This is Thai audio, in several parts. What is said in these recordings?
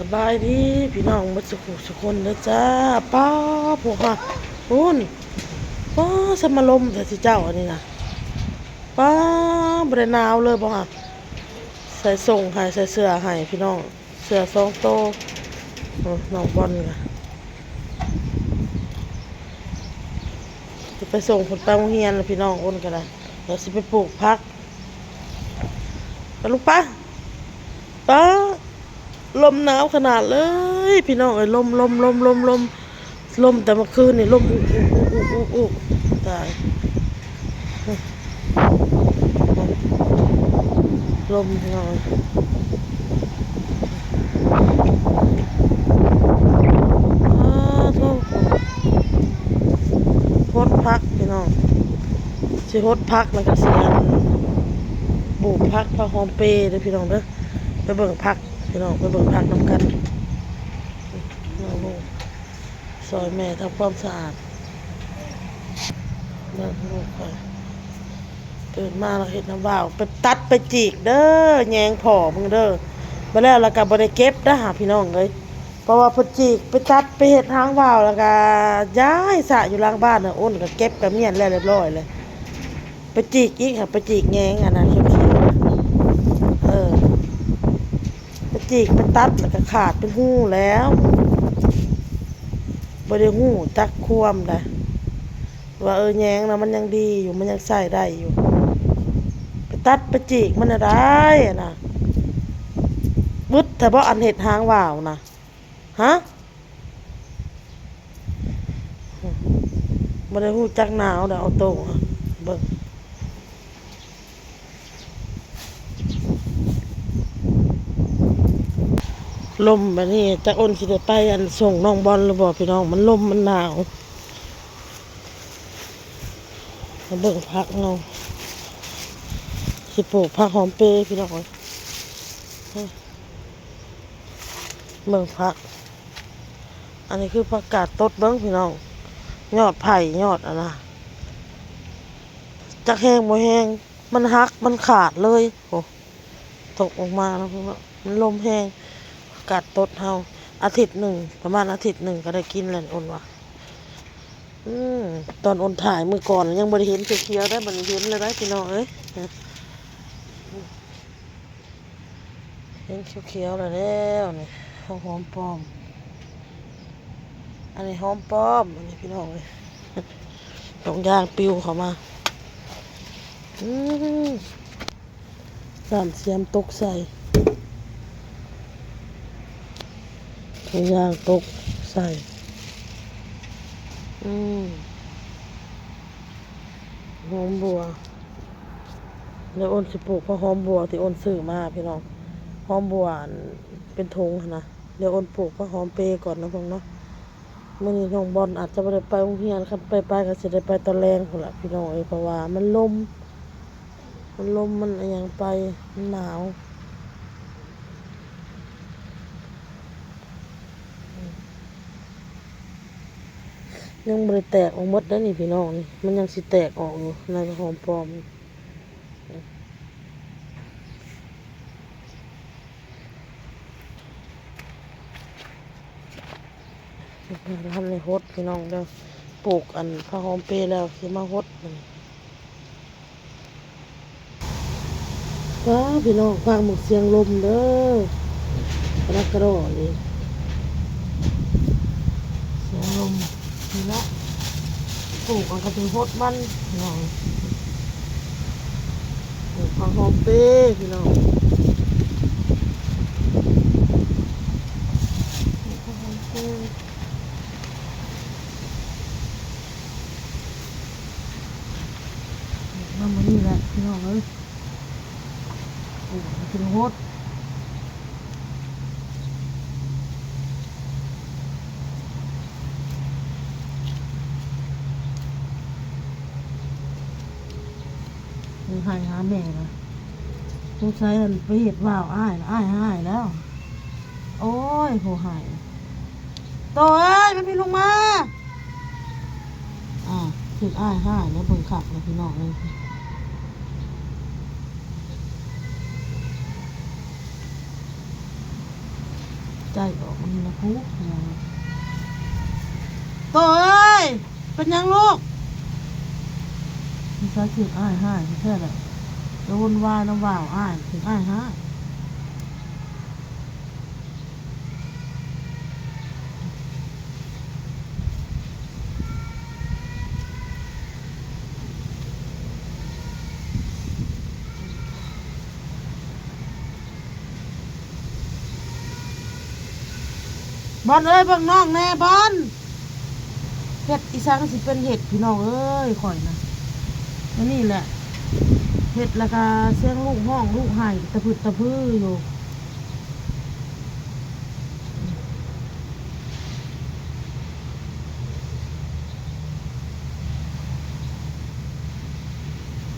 สบายดีพี่น้องมาสุขคนนะจ้าป้าพวกค่ะคุณป้าสมาลมแต่สิเจ้าอันนี้นะป้าบริหนาวเลยบ่ค่ะใส่ส่งให้ใส่เสื้อให้พี่น้องเสื้อสองโตน้องบอลค่ะจะไปส่งผลไปโรงเรียนแล้วพี่น้องอ้นกันเลยเดี๋ยวสิไปปลูกพักไปลูกป้าป้าลมหนาวขนาดเลยพี่น้องเอ้ยลมแต่เมื่อคืนนี่ลมอุตายลมพี่น้องโทษฮดพักพี่น้องสิฮดพักแล้วก็เสียปลูกพักพะหอมเปย์เด้อพี่น้องเด้อไปเบิ่งพักพี่น้องไปเบิ่งพักน้ำกันซอยแม่ทำความสะอาดเบิ่งลูกค่ะตื่นมาเราเห็นน้ำว่าวไปตัดไปจีกเด้อแยงผอมึงเด้อมาแล้วเราก็บ่ได้เก็บนะหาพี่น้องเลยเพราะว่าพอจีกไปตัดไปเห็ดทางว่าวแล้วก็ย้ายสระอยู่หลังบ้านน่ะอ้นก็เก็บกับเมียนแล้วเรียบร้อยเลยไปจีกอีกค่ะไปจีกแยงอันนั้นเขียวไปจีกไปตัดแล้วก็ขาดเป็นหู้แล้วบ่ได้หู้จักควมได้ว่าแยงนะมันยังดีอยู่มันยังใส่ได้อยู่ไปตัดไปจีกมันได้นะบึดแต่บ่อันเห็ดหางว่าวนะฮะบ่ได้ฮู้จักหนาวเด้อเอาโตเบิ่งลมแบบนี้จักอ้นสิได้ไปอันส่งน้องบอลหรือบ่พี่น้องมันลมมันหนาวมาเบิ่งพักเนาะสิปลูกผักหอมเปรย์พี่น้องเบิ่งพักอันนี้คือผักกาดตดเบิ่งพี่น้องยอดไผ่ยอดอะนะจักแห้งบ่แห้งมันหักมันขาดเลยโอ้ตกออกมาแล้วพี่น้องมันลมแห้งผักกาดตดเฮาอาทิตย์หนึ่งประมาณอาทิตย์หนึ่งก็ได้กินแล้วอ้นว่าตอนอ้นถ่ายมือก่อนยังบ่ได้เห็นเขียวๆได้บัดนี้เห็นเลยได้พี่น้องเอ้ยเห็นเขียวๆแล้วนี่หอมปลอมอันนี้หอมปลอมอันนี้พี่น้องเลยตรงยางปิวเข้ามาสามเสียมตกใส่ตรงยางตกใส่หอมบัวแล้วอ้นสิปลูกเพราะหอมบัวที่อ้นซื้อมาพี่น้องหอมบัวเป็นถุงนะเดี๋ยวอ้นปลูกเพราะหอมเปย์ก่อนนะพงเนาะมื่อนี้น้องบอลอาจจะไม่ได้ไปโรงเรียนครับไปก็จะได้ไปตอนแรงคนละพี่น้องเพราะว่ามันลมมันยังไปมันหนาวยังไม่ได้แตกออกหมดได้นี่พี่น้องนี่มันยังสิแตกออกอยู่ในหอมปลอมทำในฮดพี่น้องเด้อปลูกอันผ้าหอมเปย์แล้วสิมาฮดมันว้าพี่น้องฟังหมดเสียงลมเด้อกระดักกระโดดเลยเสียงลมนี่ละปลูกอันก็เป็นฮดมันพี่น้องปลูกผ้าหอมเปย์พี่น้องมันนี่แหละพี่น้องเอ้ยเป็นฮดหายหาแม่ละสงสัยไปเห็ดว่าวอ้ายแล้วโอ้ยโหหายโตเอ้ยมันพี่ลงมาถึงอ้ายแล้วเบิ่งขับแล้วพี่น้องเลย ใจออกมันนะพุกโตเอ้ยเป็นยังลูกมีสาเหตุอ้ายให้แค่ไหนโดนวายน้ำว่าวอ้ายถึงอ้ายให้บอลเอ้ยบางน้องแน่บอลเห็ดอีสานสิเป็นเห็ดพี่น้องเอ้ยข่อยนะแล้วนี่แหละเห็ดแล้วก็เสียงลูกห้องลูกไห้ตะพึดตะพื้ออยู่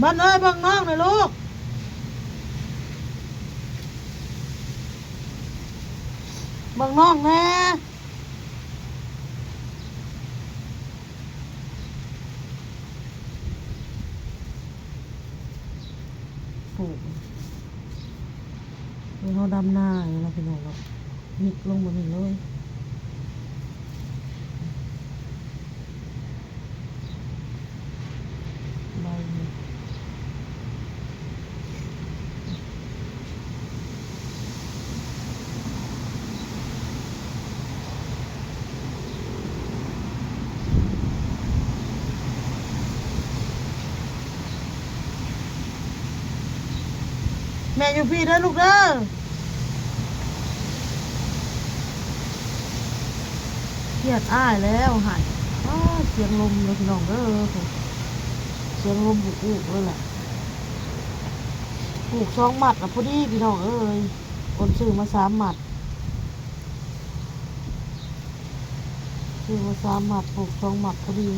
บอลเอ้ยบางน้องเลยลูกบางน้องแน่โอ้ยเขาดำหน้าอย่างนี้พี่น้องเรามิดลงมาหนึ่งเลยใบนี้แม่อยู่พี่เด้อลูกเด้อเครียดอ้ายแล้วหายเสียงลมเลยพี่น้องเด้อเสียงลมบุกเลยแหละปลูก2 หมัดนะพอดีพี่น้องเอ้ยคนซื้อมา3 หมัดซื้อมา3 หมัดปลูก2 หมัดพอดี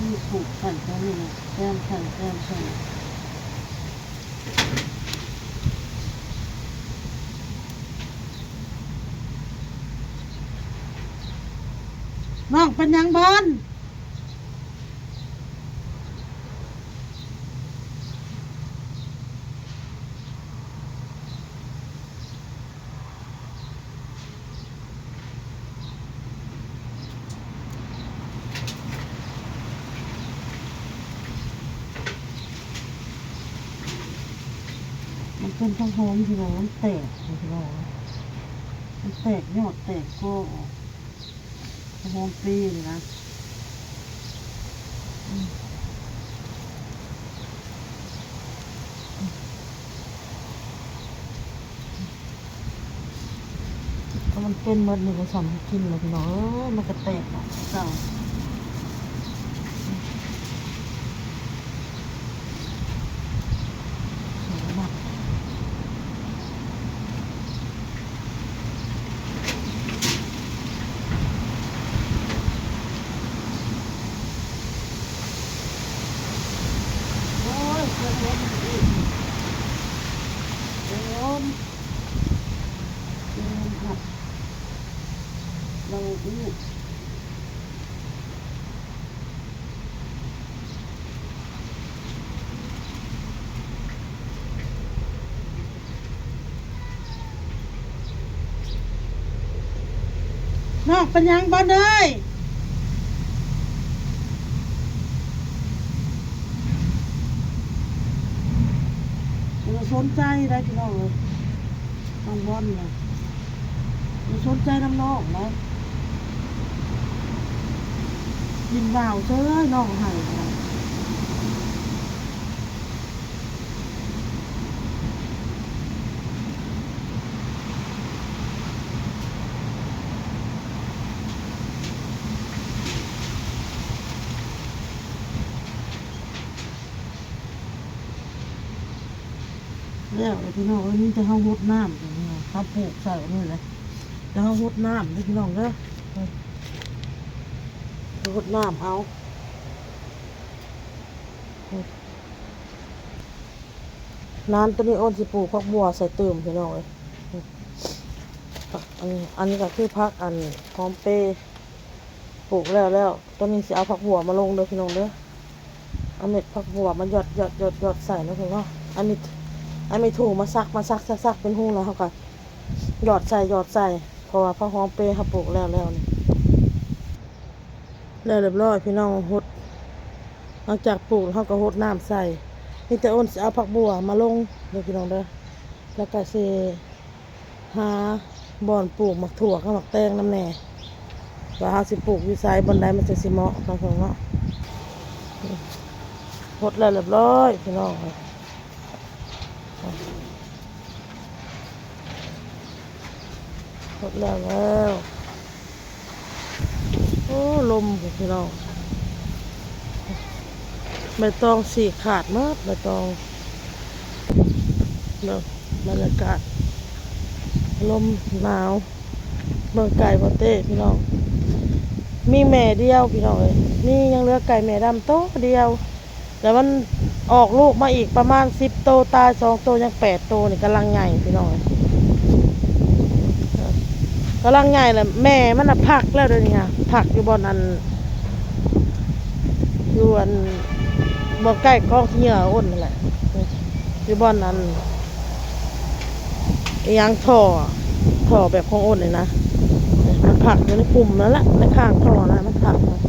ที่ปลูกแผ่นแค่นี้นะแผ่นน้องเป็นยังบอลมันเป็นทั้งหอมพี่น้องมันแตกพี่น้องมันแตกยอดแตกก็หอมปีเลยนะก็มันเป็นเมื่อหนึ่งสองกินเลยพี่น้องมันก็แตกเนาะเจ้าโอ้ยเสียงลมอีกเสียงลมครับเราดูน้องเป็นยังบ้านเลยเราสนใจได้พี่น้องเลยน้องบอลเลยเราสนใจน้ำน้องนะยินบ่าวเจ้ยน้องไห้แล้วพี่น้องนี่จะเข้าหดน้ำอย่างนี้เขาปลูกใส่นี่เลยจะเข้าหดน้ำพี่น้องเด้อหดน้ำเอาร้านตัวนี้อ้นสิปลูกผักบัวใส่เติมพี่น้องเลยอันนี้ก็คือผักอันหอมเปรย์ ปลูกแล้วตอนนี้สิเอาผักบัวมาลงเด้อพี่น้องเด้อเอาเม็ดผักบัวมันหยอดใส่นะพี่น้องอันนี้ถูมาซักเป็นหูแล้วเขาก็หยอดใส่เพราะว่าผักหอมเปรย์เขาปลูกแล้วนี่แล้วเรียบร้อยพี่น้องหดหลังจากปลูกเขาก็หดน้ำใส่นี่แต่อ้นสิเอาผักบัวมาลงเด้อพี่น้องเด้อแล้วก็สิหาบ่อนปลูกหมักถั่วกับหมักแตงน้ำแหน่ว่าเขาสิปลูกอยู่ไซบนใดมันจะสิเหมาะน้องเนาะหดแล้วเรียบร้อยพี่น้องหดแล้วโอ้ลมพี่น้องใบตองสีขาดมากใบตองเนาะบรรยากาศลมหนาวเมืองไก่บ่เต้พี่น้องมีแม่เดียวพี่น้องเลยนี่ยังเหลือไก่แม่ดำโตเดียวแต่มันออกลูกมาอีกประมาณ10 โตตาย2 โตยัง8 โตนี่กำลังใหญ่พี่น้องกำลังใหญ่แหละแม่มันน่ะพักแล้วเดี๋ยวนี้ค่ะพักอยู่บนอันอยู่อันบ่ใกล้กองเหยื่ออ้นนั่นแหละอยู่บนอันยังท่อแบบของอ้นเลยนะมันผักอยู่ในปุ่มแล้วล่ะในข้างท่อนะมันผักนะ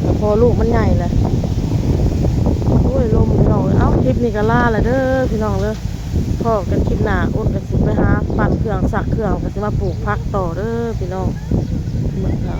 แต่พอลูกมันใหญ่เลยโอ้ยลมพี่น้องเอ้าคลิปนี้ก็ล่าเลยเด้อพี่น้องเด้อพ่อกันคลิปหน้าอ้นกันสิไปหาปั่นเครื่องสักเครื่องกันสิมาปลูกผักต่อเด้อพี่น้องเหมือนเรา